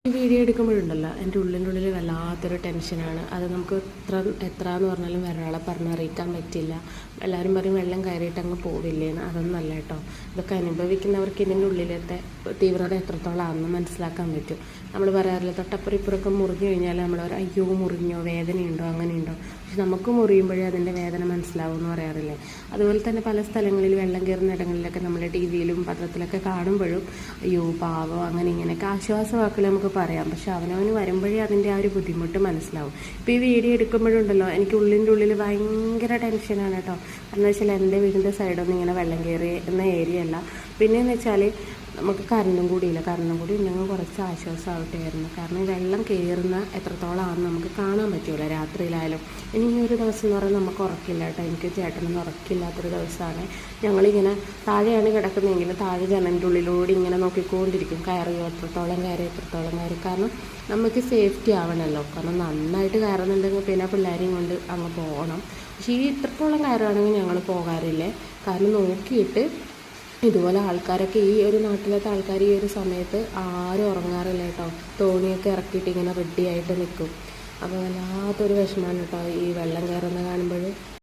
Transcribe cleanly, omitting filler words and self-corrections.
ഈ വീഡിയോ എടുക്കുമ്പോഴുണ്ടല്ലോ എൻ്റെ ഉള്ളിൽ വല്ലാത്തൊരു ടെൻഷനാണ്. അത് നമുക്ക് എത്ര എന്ന് പറഞ്ഞാലും ഒരാളെ പറഞ്ഞറിയിക്കാൻ പറ്റില്ല. എല്ലാവരും പറയും വെള്ളം കയറിയിട്ട് അങ്ങ് പോവില്ലേന്ന്. അതൊന്നല്ല കേട്ടോ. ഇതൊക്കെ അനുഭവിക്കുന്നവർക്ക് ഇതിൻ്റെ ഉള്ളിലത്തെ തീവ്രത എത്രത്തോളമാണെന്ന് മനസ്സിലാക്കാൻ പറ്റും. നമ്മൾ പറയാറില്ല, തൊട്ടപ്പുറം ഇപ്പുറമൊക്കെ മുറിഞ്ഞു കഴിഞ്ഞാൽ നമ്മൾ ഒരു അയ്യോ മുറിഞ്ഞോ, വേദനയുണ്ടോ, അങ്ങനെയുണ്ടോ. പക്ഷെ നമുക്ക് മുറിയുമ്പോഴേ അതിൻ്റെ വേദന മനസ്സിലാവും എന്ന് പറയാറില്ലേ. അതുപോലെ തന്നെ പല സ്ഥലങ്ങളിൽ വെള്ളം കയറുന്ന ഇടങ്ങളിലൊക്കെ നമ്മൾ ടി വിയിലും പത്രത്തിലൊക്കെ കാണുമ്പോഴും അയ്യോ പാവം അങ്ങനെ ഇങ്ങനെയൊക്കെ ആശ്വാസവാക്കുകൾ നമുക്ക് പറയാം. പക്ഷെ അവനവന് വരുമ്പോഴേ അതിൻ്റെ ആ ഒരു ബുദ്ധിമുട്ട് മനസ്സിലാവും. ഇപ്പോൾ ഈ വീഡിയോ എടുക്കുമ്പോഴുണ്ടല്ലോ എനിക്ക് ഉള്ളിൻ്റെ ഉള്ളിൽ ഭയങ്കര ടെൻഷനാണ് കേട്ടോ. കാരണം വെച്ചാൽ എൻ്റെ വീടിൻ്റെ സൈഡൊന്നും ഇങ്ങനെ വെള്ളം കയറി എന്ന ഏരിയ അല്ല. പിന്നെയെന്ന് വെച്ചാൽ നമുക്ക് കറണ്ടും കൂടിയില്ല. കറണ്ടും കൂടി ഉണ്ടെങ്കിൽ കുറച്ച് ആശ്വാസമാവട്ടെയായിരുന്നു. കാരണം വെള്ളം കയറുന്ന എത്രത്തോളമാണെന്ന് നമുക്ക് കാണാൻ പറ്റുമല്ലോ രാത്രിയിലായാലും. ഇനി ഈ ഒരു ദിവസം എന്ന് പറഞ്ഞാൽ നമുക്ക് ഉറക്കില്ല കേട്ടോ. എനിക്ക് ചേട്ടനൊന്നും ഉറക്കില്ലാത്തൊരു ദിവസമാണ്. ഞങ്ങളിങ്ങനെ താഴെയാണ് കിടക്കുന്നതെങ്കിലും താഴെ ജനലിൻ്റെ ഉള്ളിലൂടെ ഇങ്ങനെ നോക്കിക്കൊണ്ടിരിക്കും. കയറിയോ, എത്രത്തോളം കയറി. കാരണം നമുക്ക് സേഫ്റ്റി ആവണമല്ലോ. കാരണം നന്നായിട്ട് കയറുന്നുണ്ടെങ്കിൽ പിന്നെ പിള്ളേരെയും കൊണ്ട് അങ്ങ് പോകണം. പക്ഷേ ഈ ഇത്രത്തോളം കയറുകയാണെങ്കിൽ ഞങ്ങൾ പോകാറില്ലേ. കാരണം നോക്കിയിട്ട് ഇതുപോലെ ആൾക്കാരൊക്കെ ഈ ഒരു നാട്ടിലത്തെ ആൾക്കാർ ഈ ഒരു സമയത്ത് ആരും ഉറങ്ങാറില്ല കേട്ടോ. തോണിയൊക്കെ ഇറക്കിയിട്ട് ഇങ്ങനെ റെഡിയായിട്ട് നിൽക്കും. അപ്പോൾ വല്ലാത്തൊരു വിഷമമാണ് കേട്ടോ ഈ വെള്ളം കയറുന്ന കാണുമ്പോൾ.